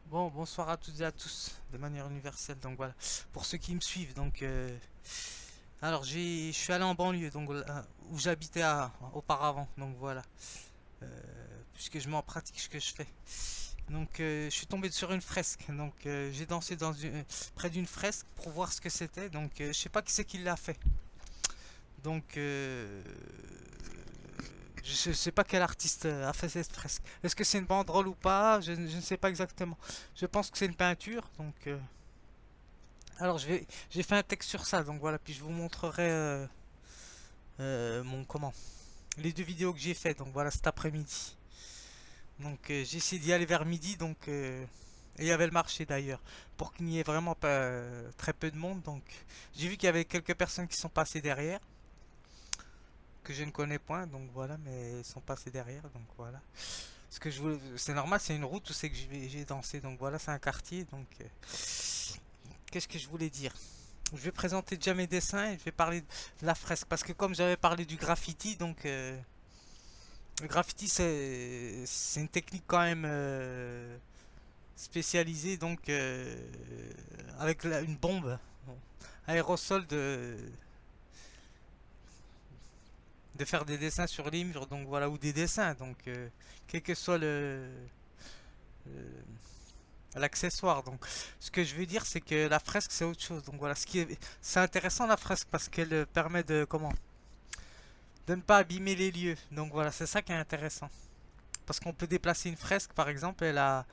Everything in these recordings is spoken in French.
Bon, bonsoir à toutes et à tous, de manière universelle. Donc voilà, pour ceux qui me suivent. Alors je suis allé en banlieue, donc où j'habitais auparavant. Donc voilà, puisque je mets en pratique ce que je fais. Je suis tombé sur une fresque. J'ai dansé près d'une fresque pour voir ce que c'était. Je sais pas qui c'est qui l'a fait. Donc, euh, je sais pas quel artiste a fait cette fresque. Est-ce que c'est une banderole ou pas? Je ne sais pas exactement. Je pense que c'est une peinture. J'ai fait un texte sur ça, donc voilà, puis je vous montrerai les deux vidéos que j'ai fait, donc voilà, cet après-midi. J'ai essayé d'y aller vers midi, et il y avait le marché d'ailleurs, pour qu'il n'y ait vraiment pas très peu de monde. Donc, j'ai vu qu'il y avait quelques personnes qui sont passées derrière, que je ne connais point, donc voilà, mais ils sont passés derrière, donc voilà. Ce que je voulais, c'est normal, c'est une route où c'est que j'ai dansé, donc voilà, c'est un quartier, qu'est-ce que je voulais dire? Je vais présenter déjà mes dessins et je vais parler de la fresque. Parce que comme j'avais parlé du graffiti, le graffiti c'est une technique quand même spécialisée, avec une bombe aérosol de faire des dessins sur les murs, donc voilà, ou des dessins. Quel que soit le- l'accessoire. Donc, ce que je veux dire, c'est que la fresque, c'est autre chose. Donc voilà, c'est intéressant la fresque parce qu'elle permet de ne pas abîmer les lieux. Donc voilà, c'est ça qui est intéressant. Parce qu'on peut déplacer une fresque, par exemple, et la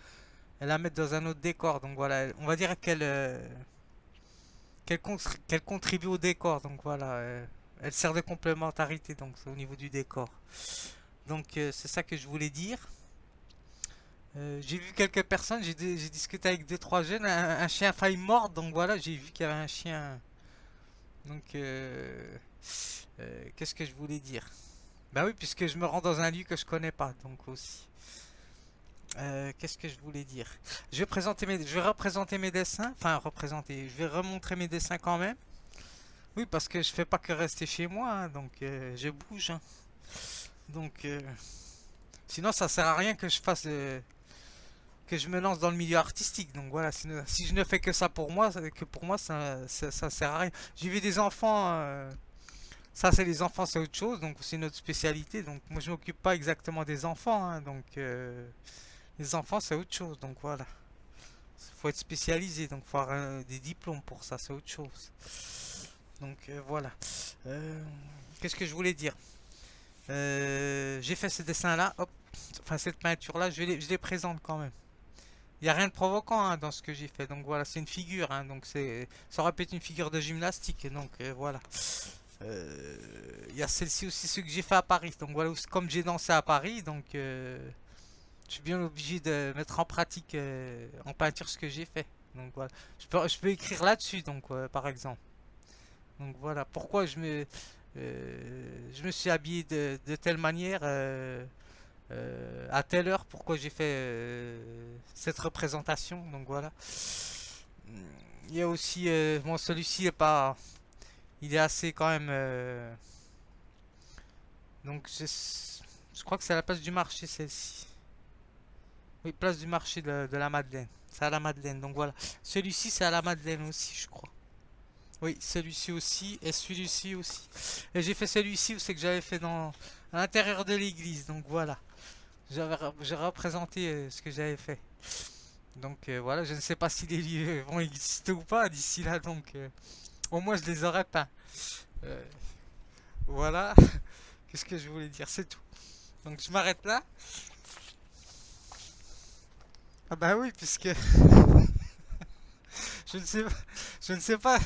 mettre dans un autre décor. Donc voilà, on va dire qu'elle contribue au décor. Donc voilà, elle sert de complémentarité donc au niveau du décor. C'est ça que je voulais dire. J'ai vu quelques personnes, j'ai discuté avec deux trois jeunes, un chien a failli mordre, donc voilà, j'ai vu qu'il y avait un chien. Donc qu'est-ce que je voulais dire? Bah oui, puisque je me rends dans un lieu que je connais pas, donc aussi. Qu'est-ce que je voulais dire? Je vais représenter mes dessins, enfin représenter, je vais remontrer mes dessins quand même. Oui, parce que je fais pas que rester chez moi, hein, je bouge, hein. Donc euh, Sinon ça sert à rien que que je me lance dans le milieu artistique. Donc voilà, si je ne fais que ça pour moi, que pour moi ça sert à rien. J'ai vu des enfants, ça c'est les enfants, c'est autre chose, donc c'est notre spécialité. Donc moi je m'occupe pas exactement des enfants, hein, les enfants c'est autre chose. Donc voilà. Faut être spécialisé, donc faut avoir des diplômes pour ça, c'est autre chose. Voilà. Euh, Qu'est-ce que je voulais dire? J'ai fait ce dessin-là, hop, enfin cette peinture-là, je les présente quand même. Il n'y a rien de provoquant hein, dans ce que j'ai fait, donc voilà, c'est une figure, hein, ça aurait pu être une figure de gymnastique, voilà. Il y a celle-ci aussi, ce que j'ai fait à Paris, donc voilà, comme j'ai dansé à Paris, je suis bien obligé de mettre en pratique en peinture ce que j'ai fait. Donc voilà. Je peux écrire là-dessus, par exemple. Donc voilà. Pourquoi je me suis habillé de telle manière à telle heure. Pourquoi j'ai fait cette représentation. Donc voilà. Il y a aussi, bon, celui-ci est pas, il est assez quand même. Donc je crois que c'est à la place du marché celle-ci. Oui, place du marché de la Madeleine. C'est à la Madeleine, donc voilà. Celui-ci, c'est à la Madeleine aussi, je crois. Oui, celui-ci aussi, et celui-ci aussi. Et j'ai fait celui-ci où c'est que j'avais fait à l'intérieur de l'église, donc voilà. J'ai représenté ce que j'avais fait. Voilà, je ne sais pas si les lieux vont exister ou pas d'ici là, au moins je les aurais peints. Euh, voilà, qu'est-ce que je voulais dire, c'est tout. Donc je m'arrête là. Ah bah oui, puisque je ne sais, je ne sais pas,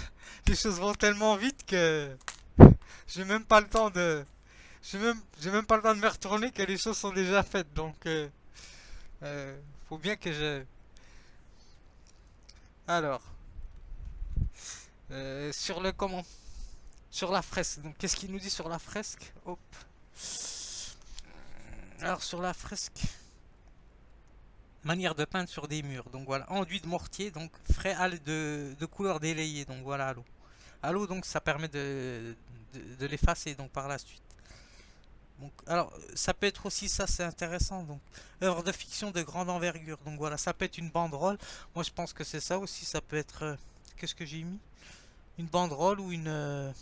les choses vont tellement vite que j'ai même pas le temps de, j'ai même pas le temps de me retourner que les choses sont déjà faites. Euh, Faut bien que je. Alors, sur le comment, sur la fresque. Donc, qu'est-ce qu'il nous dit sur la fresque? Hop. Alors sur la fresque, manière de peindre sur des murs. Donc voilà, enduit de mortier, donc frais de couleur délayée. Donc voilà, à l'eau. À l'eau, donc ça permet de l'effacer. Donc par la suite. Donc, alors, ça peut être aussi ça, c'est intéressant. Donc, œuvre de fiction de grande envergure. Donc voilà, ça peut être une banderole. Moi, je pense que c'est ça aussi. Ça peut être, qu'est-ce que j'ai mis? Une banderole ou une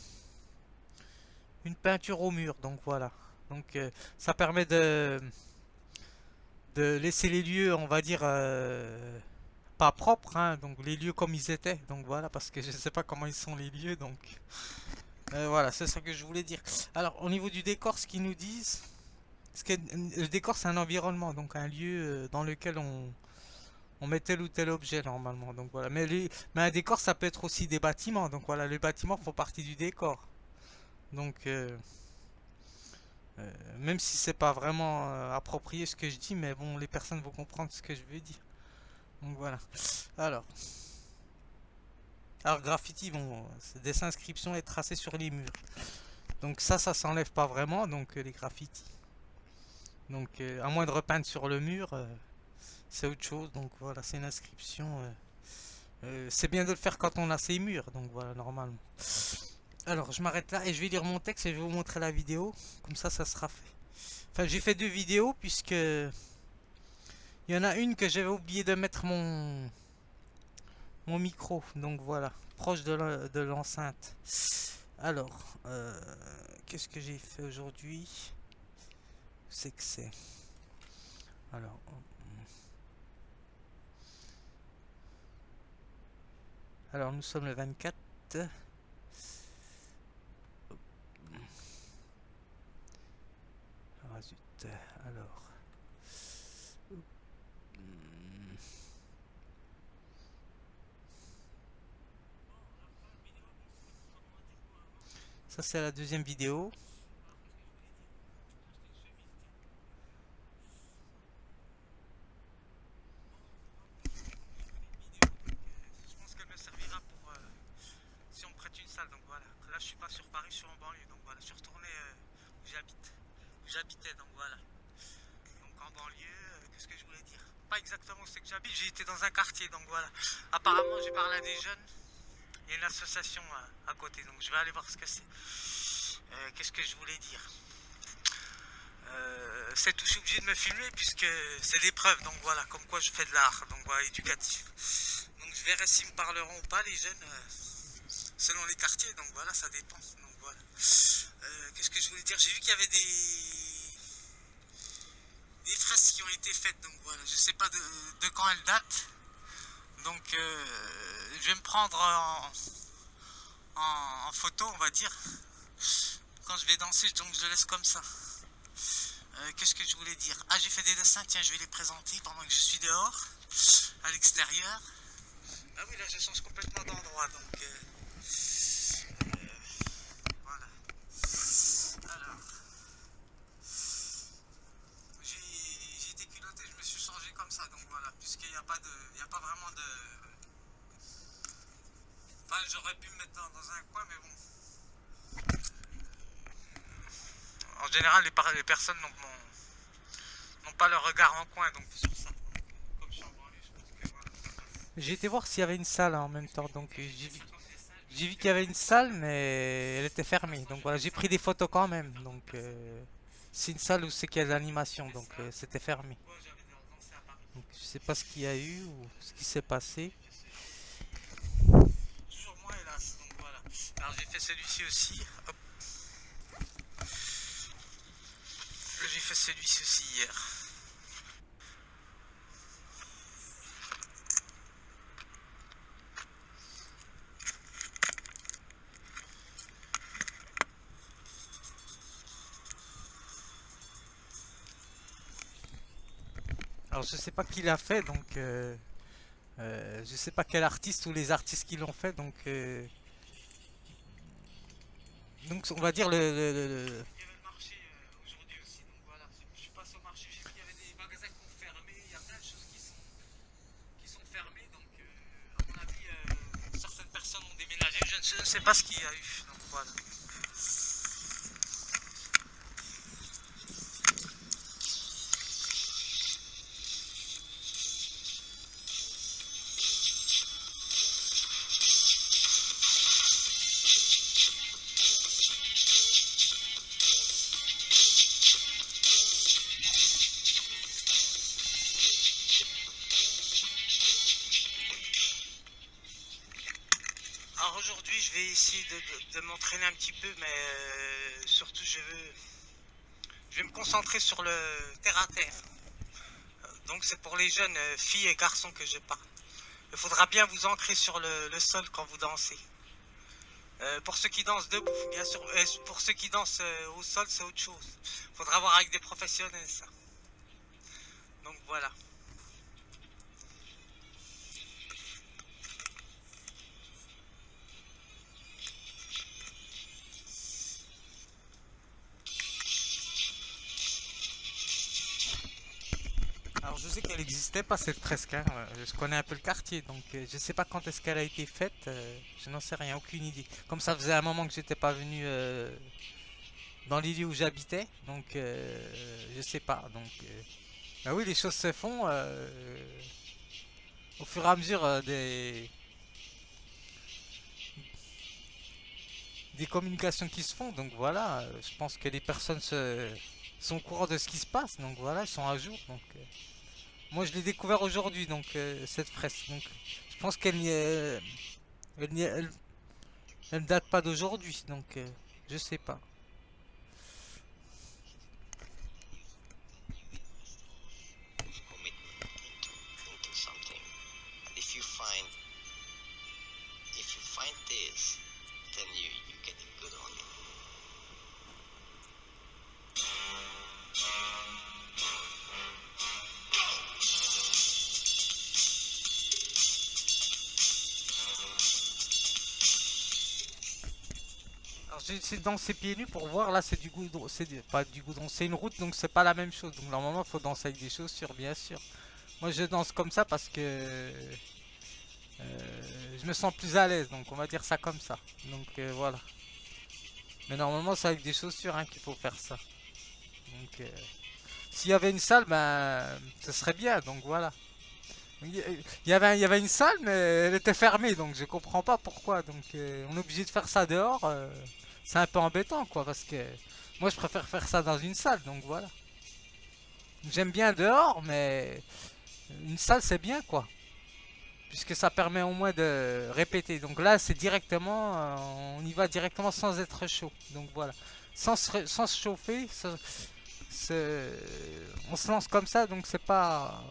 peinture au mur. Donc voilà. Donc, ça permet de laisser les lieux, on va dire, pas propres, hein, donc les lieux comme ils étaient. Donc voilà, parce que je sais pas comment ils sont les lieux. Donc voilà, c'est ça que je voulais dire. Alors, au niveau du décor, ce qu'ils nous disent. Parce que le décor, c'est un environnement, donc un lieu dans lequel on met tel ou tel objet normalement. Donc voilà. Mais un décor, ça peut être aussi des bâtiments. Donc voilà, les bâtiments font partie du décor. Donc même si c'est pas vraiment approprié ce que je dis, mais bon, les personnes vont comprendre ce que je veux dire. Donc voilà. Alors, alors graffiti, bon, c'est des inscriptions et tracées sur les murs. Donc ça s'enlève pas vraiment. Donc les graffitis. Donc à moins de repeindre sur le mur. C'est autre chose, donc voilà, c'est une inscription. C'est bien de le faire quand on a ses murs, donc voilà, normalement. Alors, je m'arrête là et je vais lire mon texte et je vais vous montrer la vidéo. Comme ça sera fait. Enfin, j'ai fait deux vidéos puisque il y en a une que j'avais oublié de mettre mon micro, donc voilà, proche de l'enceinte. Alors, qu'est-ce que j'ai fait aujourd'hui? C'est que c'est. Alors, nous sommes le 24. Ah, zut. Alors. Ça, c'est la deuxième vidéo. Je pense qu'elle me servira pour si on me prête une salle. Donc voilà. Là, je suis pas sur Paris, je suis en banlieue. Donc voilà, je suis retourné où j'habite. Où j'habitais, donc voilà. Donc en banlieue, qu'est-ce que je voulais dire? Pas exactement où c'est que j'habite. J'ai été dans un quartier, donc voilà. Apparemment, j'ai parlé à des jeunes. Il y a une association à côté, donc je vais aller voir ce que c'est. Qu'est-ce que je voulais dire? C'est tout, je suis obligé de me filmer puisque c'est des preuves, donc voilà, comme quoi je fais de l'art, donc voilà, éducatif. Donc je verrai s'ils me parleront ou pas, les jeunes, selon les quartiers, donc voilà, ça dépend. Donc voilà. Qu'est-ce que je voulais dire? J'ai vu qu'il y avait des fresques qui ont été faites, donc voilà, je sais pas de quand elles datent. Donc je vais me prendre en photo, on va dire. Quand je vais danser, donc je le laisse comme ça. Qu'est-ce que je voulais dire? Ah, j'ai fait des dessins, tiens, je vais les présenter pendant que je suis dehors, à l'extérieur. Ah oui, là, je change complètement d'endroit, donc voilà. Alors, j'ai été culotté, je me suis changé comme ça, donc voilà, puisqu'il n'y a pas il y a pas vraiment de. Enfin, j'aurais pu me mettre dans un coin, mais bon. En général, les personnes n'ont pas leur regard en coin, donc c'est sur ça. Comme je suis en banlieue, je pense que voilà. J'ai été voir s'il y avait une salle en même temps, donc j'ai vu qu'il y avait une salle, mais elle était fermée. Donc voilà, j'ai pris des photos quand même. Donc c'est une salle où c'est qu'il y a de l'animation, donc c'était fermé. Donc je sais pas ce qu'il y a eu ou ce qui s'est passé. Toujours moi hélas, donc voilà. Alors j'ai fait celui-ci aussi. Hop. J'ai fait celui-ci aussi hier. Alors je sais pas qui l'a fait, donc je sais pas quel artiste ou les artistes qui l'ont fait, donc on va dire le. Il y avait le marché aujourd'hui aussi, donc voilà. Je suis passé au marché, j'ai vu qu'il y avait des magasins qui ont fermé, il y a plein de choses qui sont fermées, donc à mon avis, certaines personnes ont déménagé. Je ne sais pas ce qu'il y a eu, donc voilà. aujourd'hui, je vais essayer de m'entraîner un petit peu, mais surtout, je vais me concentrer sur le terre à terre. Donc, c'est pour les jeunes filles et garçons que je parle. Il faudra bien vous ancrer sur le sol quand vous dansez. Pour ceux qui dansent debout, bien sûr. Pour ceux qui dansent au sol, c'est autre chose. Il faudra voir avec des professionnels, ça. Donc, voilà. Alors je sais qu'elle n'existait pas cette fresque, hein. Je connais un peu le quartier, donc je sais pas quand est-ce qu'elle a été faite, je n'en sais rien, aucune idée. Comme ça faisait un moment que j'étais pas venu dans les lieux où j'habitais, donc je sais pas. Donc bah oui, les choses se font au fur et à mesure des communications qui se font, donc voilà, je pense que les personnes sont au courant de ce qui se passe, donc voilà, ils sont à jour, donc moi je l'ai découvert aujourd'hui, donc cette fresque, donc je pense elle, n'y- elle- elle ne date pas d'aujourd'hui, donc je sais pas. Alors j'ai essayé de danser pieds nus pour voir, là c'est du goudron, pas du goudron, c'est une route, donc c'est pas la même chose. Donc normalement il faut danser avec des chaussures, bien sûr. Moi je danse comme ça parce que je me sens plus à l'aise, donc on va dire ça comme ça. Donc voilà. Mais normalement c'est avec des chaussures hein, qu'il faut faire ça. Donc s'il y avait une salle, ben ce serait bien, donc voilà. Il y avait une salle, mais elle était fermée, donc je comprends pas pourquoi. Donc on est obligé de faire ça dehors. C'est un peu embêtant, quoi, parce que moi je préfère faire ça dans une salle, donc voilà. J'aime bien dehors, mais une salle c'est bien, quoi, puisque ça permet au moins de répéter. Donc là c'est directement, on y va directement sans être chaud. Donc voilà, sans se chauffer, on se lance comme ça, donc c'est pas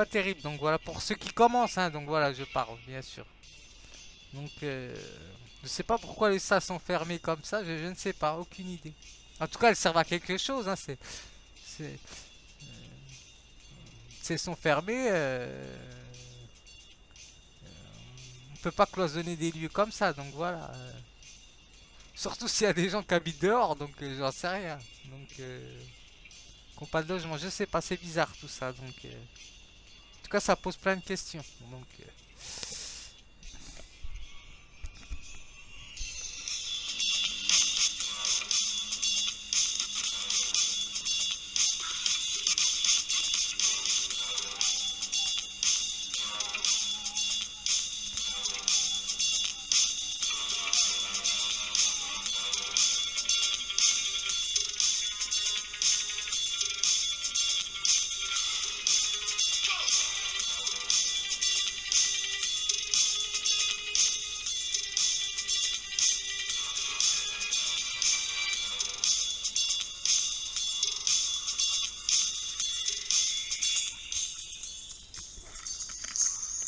terrible. Donc voilà, pour ceux qui commencent, hein, donc voilà, je parle, bien sûr. Donc, je sais pas pourquoi les salles sont fermées comme ça, je ne sais pas, aucune idée. En tout cas, elles servent à quelque chose, hein, c'est, si elles sont fermées, on peut pas cloisonner des lieux comme ça, donc voilà. Surtout s'il y a des gens qui habitent dehors, donc j'en sais rien. Donc, qui n'ont pas de logement, je sais pas, c'est bizarre tout ça. Donc, en tout cas, ça pose plein de questions. Donc,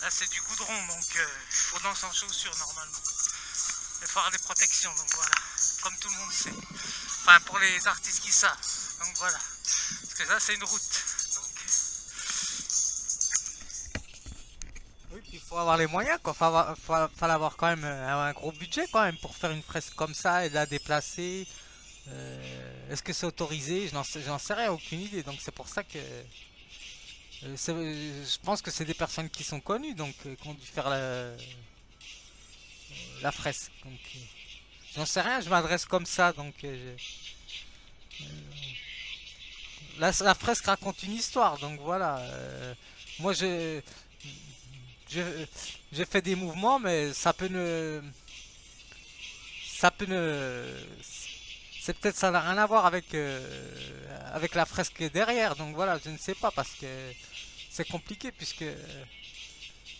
là, c'est du goudron, donc il faut danser en chaussures normalement. Il faut avoir des protections, donc voilà. Comme tout le monde sait. Enfin, pour les artistes qui savent. Donc voilà. Parce que là, c'est une route. Donc, oui, puis il faut avoir les moyens, quoi. Fallait avoir quand même un gros budget, quand même, pour faire une fresque comme ça et la déplacer. Est-ce que c'est autorisé? J'en sais rien, aucune idée. Donc c'est pour ça que je pense que c'est des personnes qui sont connues, donc qui ont dû faire la fresque. Donc j'en sais rien, je m'adresse comme ça, donc la fresque raconte une histoire, donc voilà. Moi, je, j'ai fait des mouvements, mais ça peut ne, c'est peut-être ça n'a rien à voir avec la fresque derrière, donc voilà, je ne sais pas parce que c'est compliqué puisque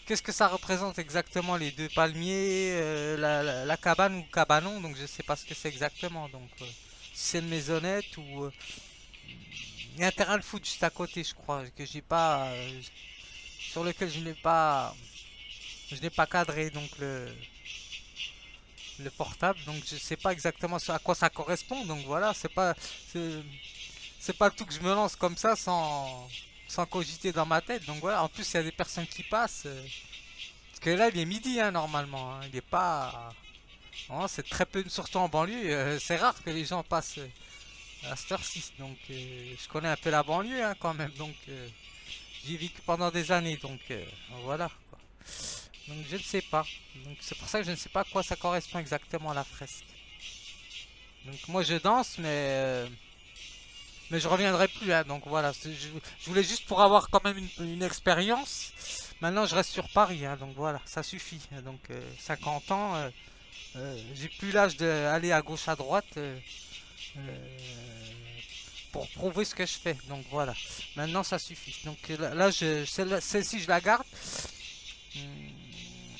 qu'est-ce que ça représente exactement les deux palmiers, la cabane ou cabanon, donc je sais pas ce que c'est exactement. Donc si c'est une maisonnette ou il y a un terrain de foot juste à côté, je crois, que j'ai pas, sur lequel je n'ai pas cadré donc le portable, donc je sais pas exactement à quoi ça correspond. Donc voilà, c'est c'est pas tout que je me lance comme ça sans cogiter dans ma tête. Donc voilà, en plus il y a des personnes qui passent. Parce que là il est midi hein, normalement, hein. Il est pas. Non, c'est très peu, surtout en banlieue. C'est rare que les gens passent à cette heure-ci. Donc je connais un peu la banlieue hein, quand même. Donc j'y ai vécu pendant des années. Donc voilà, quoi. Donc je ne sais pas. Donc c'est pour ça que je ne sais pas à quoi ça correspond exactement la fresque. Donc moi je danse, mais je reviendrai plus. Hein, donc voilà, je voulais juste pour avoir quand même une expérience. Maintenant je reste sur Paris. Hein, donc voilà, ça suffit. Donc 50 ans, j'ai plus l'âge d'aller à gauche à droite euh, pour prouver ce que je fais. Donc voilà, maintenant ça suffit. Donc là, celle-ci je la garde.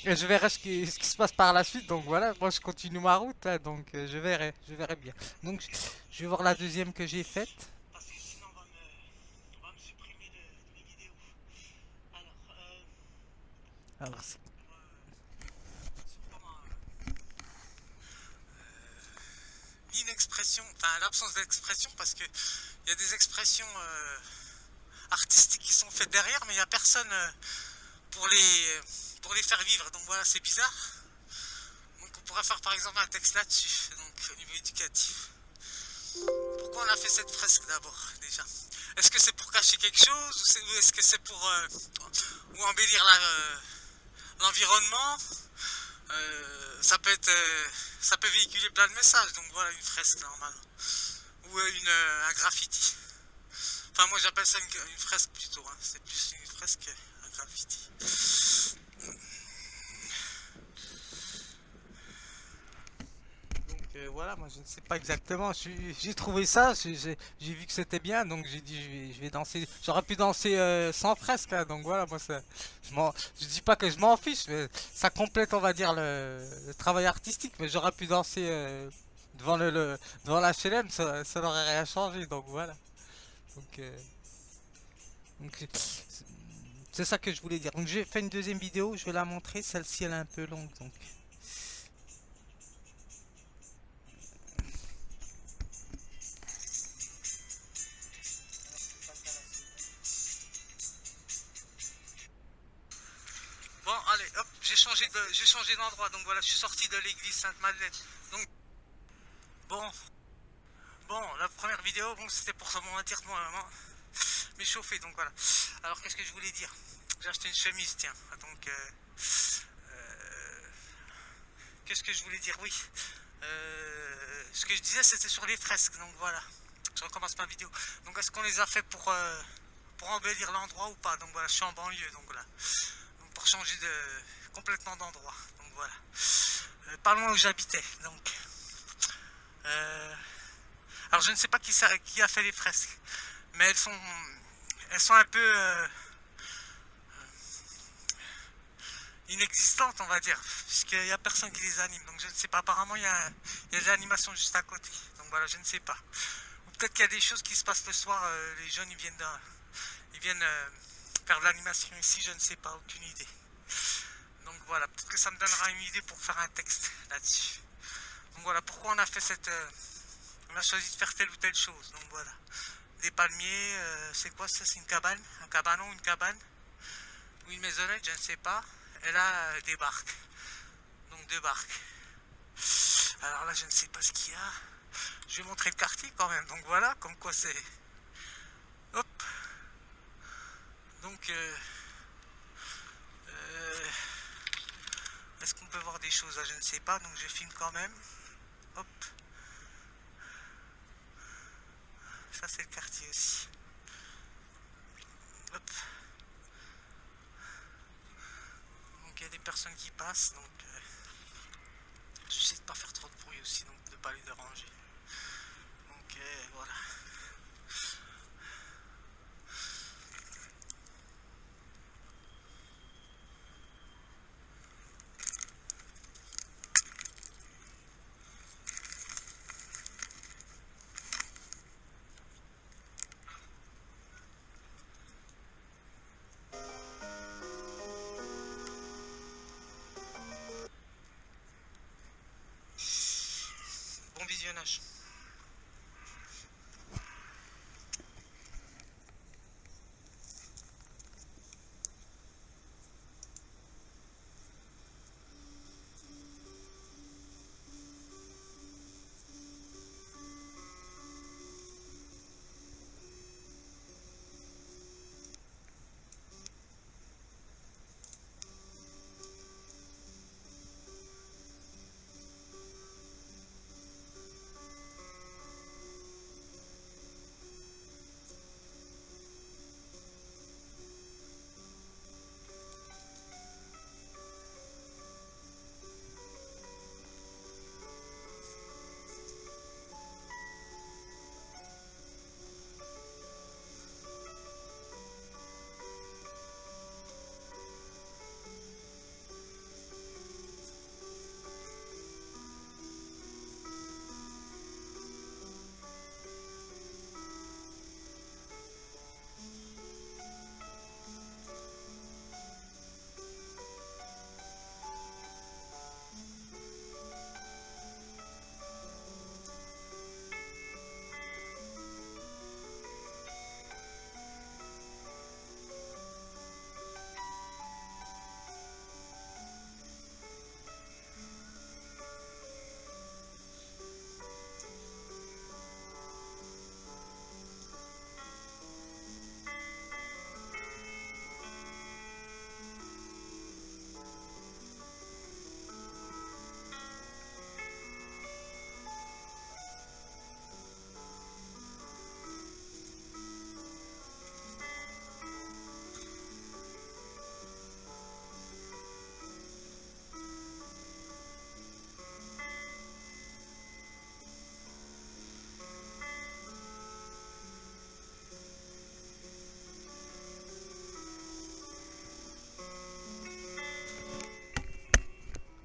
Et je verrai ce qui se passe par la suite. Donc voilà, moi je continue ma route. Hein, donc je verrai bien. Donc je vais voir la deuxième que j'ai faite. Parce que sinon on va me supprimer de mes vidéos. Alors, alors c'est ni une expression, enfin l'absence d'expression, parce que il y a des expressions artistiques qui sont faites derrière, mais il n'y a personne pour les faire vivre. Donc voilà, c'est bizarre. Donc on pourrait faire par exemple un texte là-dessus, donc au niveau éducatif. Pourquoi on a fait cette fresque d'abord déjà? Est-ce que c'est pour cacher quelque chose ou est-ce que c'est pour ou embellir l'environnement? Ça peut véhiculer plein de messages, donc voilà une fresque normalement. Ou un graffiti. Enfin moi j'appelle ça une fresque plutôt, hein. C'est plus une fresque qu'un graffiti. Donc voilà, moi je ne sais pas exactement. J'ai trouvé ça, j'ai vu que c'était bien, donc j'ai dit je vais danser. J'aurais pu danser sans fresque, hein, donc voilà, moi ça, je dis pas que je m'en fiche, mais ça complète, on va dire, le travail artistique. Mais j'aurais pu danser devant la HLM, ça n'aurait rien changé, donc voilà. Donc, donc, c'est ça que je voulais dire. Donc j'ai fait une deuxième vidéo, je vais la montrer. Celle-ci elle est un peu longue, donc. Bon, allez, hop, j'ai changé d'endroit, donc voilà, je suis sorti de l'église Sainte-Madeleine. Donc, bon, bon, la première vidéo, bon, c'était pour m'échauffer, donc voilà. Alors, qu'est-ce que je voulais dire? J'ai acheté une chemise, tiens, donc, euh, qu'est-ce que je voulais dire? Oui, ce que je disais, c'était sur les fresques, donc voilà, je recommence ma vidéo. Donc, est-ce qu'on les a fait pour embellir l'endroit ou pas? Donc voilà, je suis en banlieue, donc voilà. Donc, pour changer complètement d'endroit, donc voilà. Pas loin où j'habitais, donc. Euh, alors je ne sais pas qui a fait les fresques, mais elles sont un peu inexistantes, on va dire, puisqu'il n'y a personne qui les anime. Donc je ne sais pas. Apparemment, il y a des animations juste à côté. Donc voilà, je ne sais pas. Ou peut-être qu'il y a des choses qui se passent le soir. Les jeunes, ils viennent faire de l'animation ici. Je ne sais pas, aucune idée. Donc voilà, peut-être que ça me donnera une idée pour faire un texte là-dessus. Donc voilà, pourquoi on a fait on a choisi de faire telle ou telle chose. Donc voilà. Des palmiers, c'est quoi ça? C'est une cabane? Un cabanon, une cabane? Ou une maisonnette, je ne sais pas. Et là, des barques. Donc deux barques. Alors là, je ne sais pas ce qu'il y a. Je vais montrer le quartier quand même. Donc voilà, comme quoi c'est. Hop. Donc, euh, est-ce qu'on peut voir des choses là? Je ne sais pas. Donc je filme quand même. Hop. Ça, c'est le quartier aussi. Hop. Donc il y a des personnes qui passent. Donc j'essaie de pas faire trop de bruit aussi. Donc de pas les déranger. Donc voilà. visionnage.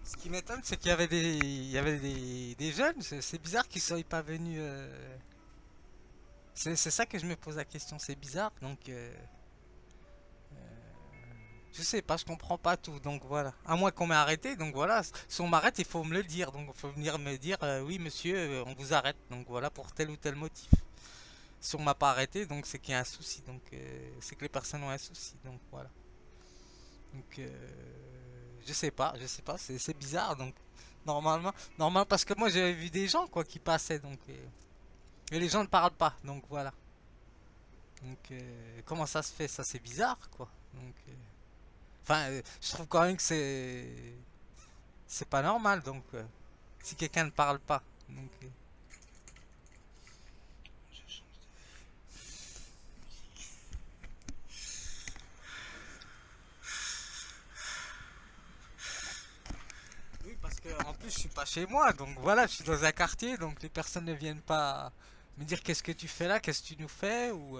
Ce qui m'étonne, c'est qu'il y avait des jeunes. C'est bizarre qu'ils soient pas venus. C'est ça que je me pose la question. C'est bizarre. Donc, je sais pas, je comprends pas tout. Donc voilà. À moins qu'on m'ait arrêté. Donc voilà. Si on m'arrête, il faut me le dire. Donc il faut venir me dire, oui, monsieur, on vous arrête. Donc voilà, pour tel ou tel motif. Si on m'a pas arrêté, donc c'est qu'il y a un souci. Donc c'est que les personnes ont un souci. Donc voilà. Donc je sais pas, c'est bizarre. Donc normalement parce que moi j'avais vu des gens quoi qui passaient donc et les gens ne parlent pas. Donc voilà. Donc comment ça se fait ça c'est bizarre quoi. Donc je trouve quand même que c'est pas normal donc si quelqu'un ne parle pas. Donc oui, parce que en plus je suis pas chez moi, donc voilà, je suis dans un quartier, donc les personnes ne viennent pas me dire qu'est-ce que tu fais là, qu'est-ce que tu nous fais, ou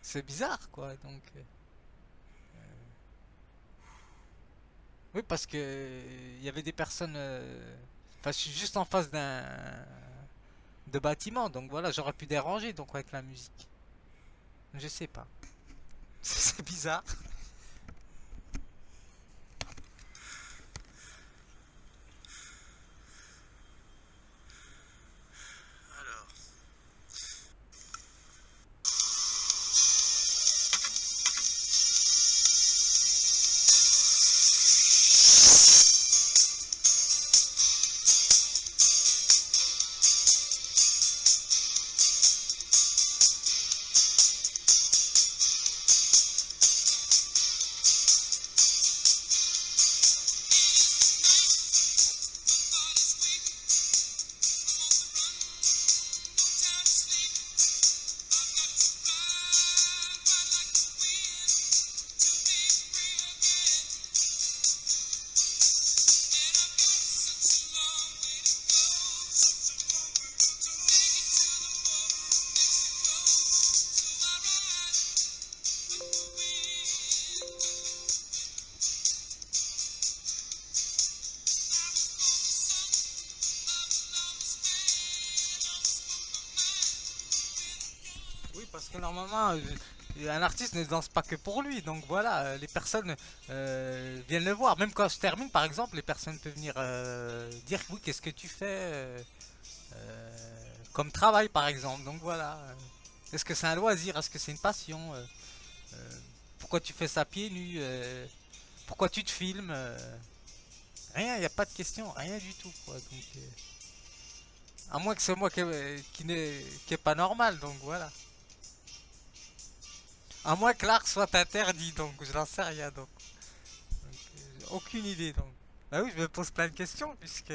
c'est bizarre quoi. Donc oui, parce que il y avait des personnes, enfin je suis juste en face d'un de bâtiment, donc voilà, j'aurais pu déranger donc avec la musique. Je sais pas, c'est bizarre. Alors, oui, parce que normalement, un artiste ne danse pas que pour lui. Donc voilà, les personnes viennent le voir. Même quand je termine, par exemple, les personnes peuvent venir dire oui, qu'est-ce que tu fais? comme travail par exemple. Donc voilà. Est-ce que c'est un loisir? Est-ce que c'est une passion? Pourquoi tu fais ça pieds nus? Pourquoi tu te filmes? Rien, il n'y a pas de question, rien du tout, quoi. Donc, à moins que c'est moi qui est pas normal, donc voilà. À moins que l'art soit interdit, donc je n'en sais rien, aucune idée, donc. Bah oui, je me pose plein de questions, puisque...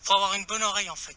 Faut avoir une bonne oreille, en fait.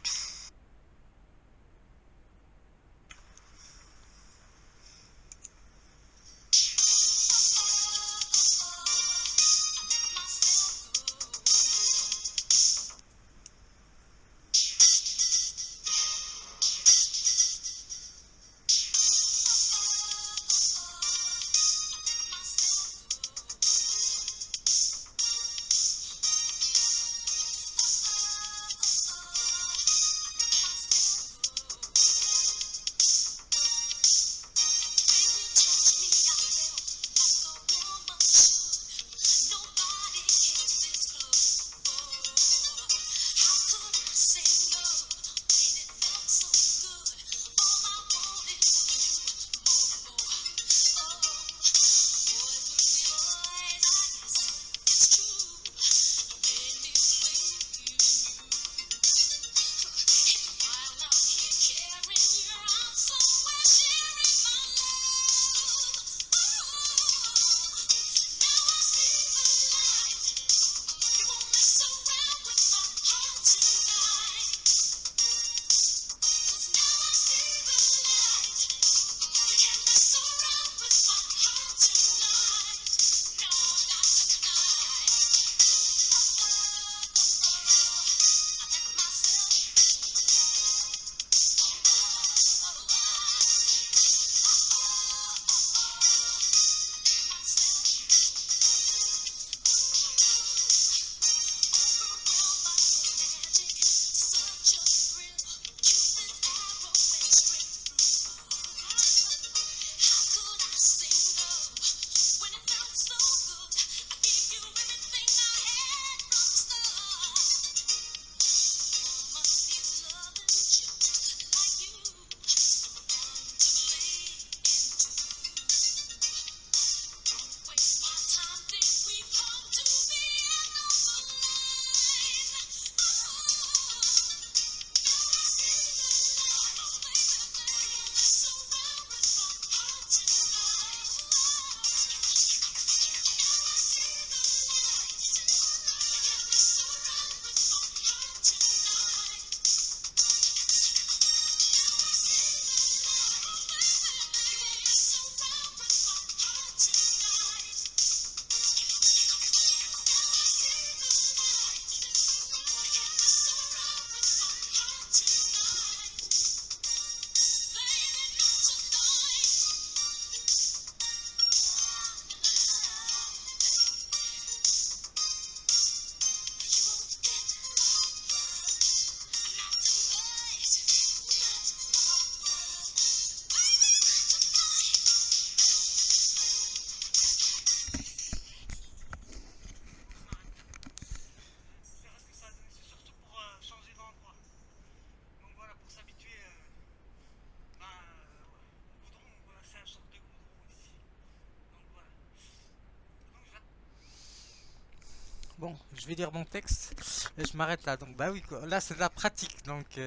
Bon, je vais lire mon texte et je m'arrête là. Donc bah oui, quoi. Là c'est de la pratique, donc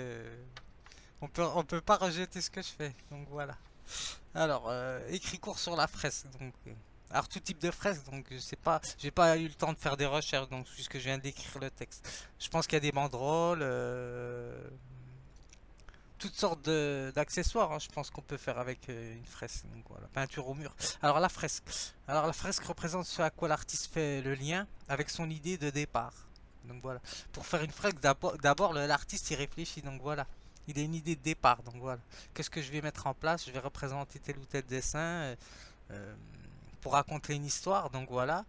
on peut pas rejeter ce que je fais. Donc voilà. Alors, écrit court sur la fresque. Donc, alors tout type de fresque. Donc je sais pas, j'ai pas eu le temps de faire des recherches. Donc puisque je viens d'écrire le texte, je pense qu'il y a des banderoles, toutes sortes d'accessoires, hein, je pense qu'on peut faire avec une fresque. Donc voilà, peinture au mur. Alors la fresque. Alors la fresque représente ce à quoi l'artiste fait le lien avec son idée de départ. Donc voilà. Pour faire une fresque, d'abord l'artiste y réfléchit. Donc voilà. Il a une idée de départ. Donc voilà. Qu'est-ce que je vais mettre en place? Je vais représenter tel ou tel dessin euh, pour raconter une histoire. Donc voilà.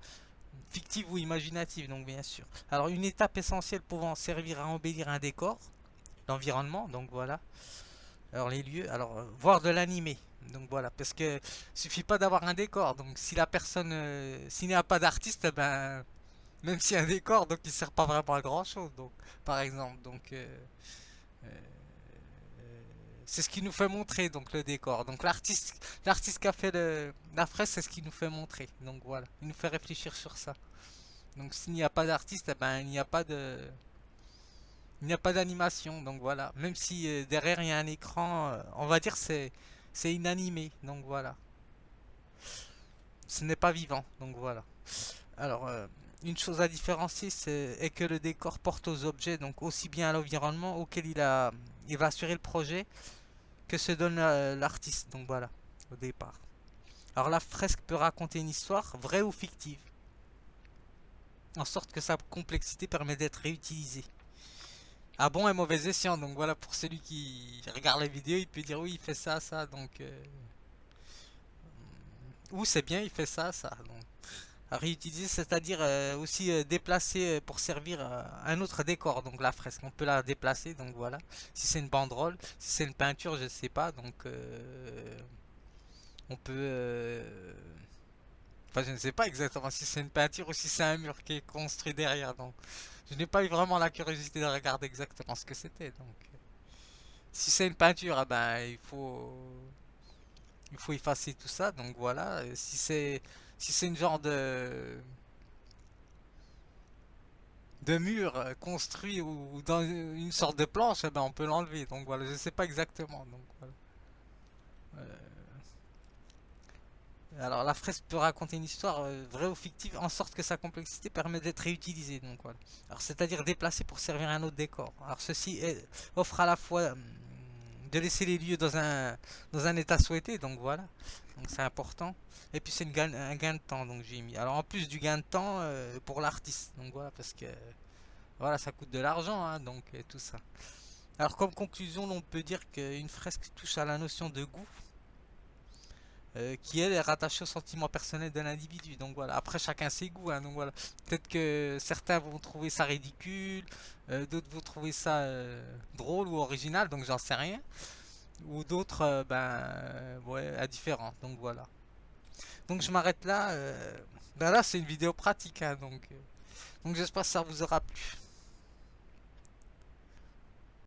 Fictive ou imaginative, donc bien sûr. Alors une étape essentielle pouvant servir à embellir un décor, l'environnement, donc voilà. Alors les lieux, alors voir de l'animé. Donc voilà, parce que suffit pas d'avoir un décor. Donc si la personne, s'il n'y a pas d'artiste, ben même s'il y a un décor, donc il sert pas vraiment à grand chose. Donc par exemple, donc euh, c'est ce qui nous fait montrer donc le décor. Donc l'artiste qui a fait la fresque, c'est ce qui nous fait montrer. Donc voilà, il nous fait réfléchir sur ça. Donc s'il n'y a pas d'artiste, eh ben il n'y a pas d'animation. Donc voilà, même si derrière il y a un écran, on va dire c'est inanimé. Donc voilà, ce n'est pas vivant. Donc voilà. Alors une chose à différencier, est que le décor porte aux objets, donc aussi bien à l'environnement auquel il va assurer le projet que se donne l'artiste. Donc voilà, au départ. Alors la fresque peut raconter une histoire, vraie ou fictive, en sorte que sa complexité permet d'être réutilisée. À bon et mauvais escient, donc voilà, pour celui qui regarde la vidéo, il peut dire oui, il fait ça, ça, donc... ou c'est bien, il fait ça, ça. Donc, à réutiliser, c'est-à-dire aussi déplacer pour servir un autre décor, donc la fresque. On peut la déplacer, donc voilà. Si c'est une banderole, si c'est une peinture, je sais pas, donc on peut... Enfin, je ne sais pas exactement si c'est une peinture ou si c'est un mur qui est construit derrière. Donc, je n'ai pas eu vraiment la curiosité de regarder exactement ce que c'était. Donc, si c'est une peinture, ah ben, il faut effacer tout ça. Donc voilà. Si c'est une genre de mur construit ou dans une sorte de planche, eh ben, on peut l'enlever. Donc voilà, je ne sais pas exactement. Donc voilà. Alors la fresque peut raconter une histoire vraie ou fictive en sorte que sa complexité permet d'être réutilisée. Donc voilà. Alors c'est-à-dire déplacée pour servir un autre décor. Alors offre à la fois de laisser les lieux dans un état souhaité. Donc voilà. Donc c'est important. Et puis c'est un gain de temps. Donc j'ai mis. Alors en plus du gain de temps pour l'artiste. Donc voilà parce que voilà ça coûte de l'argent. Hein, donc tout ça. Alors comme conclusion, on peut dire qu'une fresque touche à la notion de goût qui elle est rattachée au sentiment personnel d'un individu. Donc voilà, après chacun ses goûts. Hein, donc voilà, peut-être que certains vont trouver ça ridicule, d'autres vont trouver ça drôle ou original, donc j'en sais rien. Ou d'autres, ouais, indifférents. Donc voilà. Donc je m'arrête là. Ben là c'est une vidéo pratique, hein, donc j'espère que ça vous aura plu.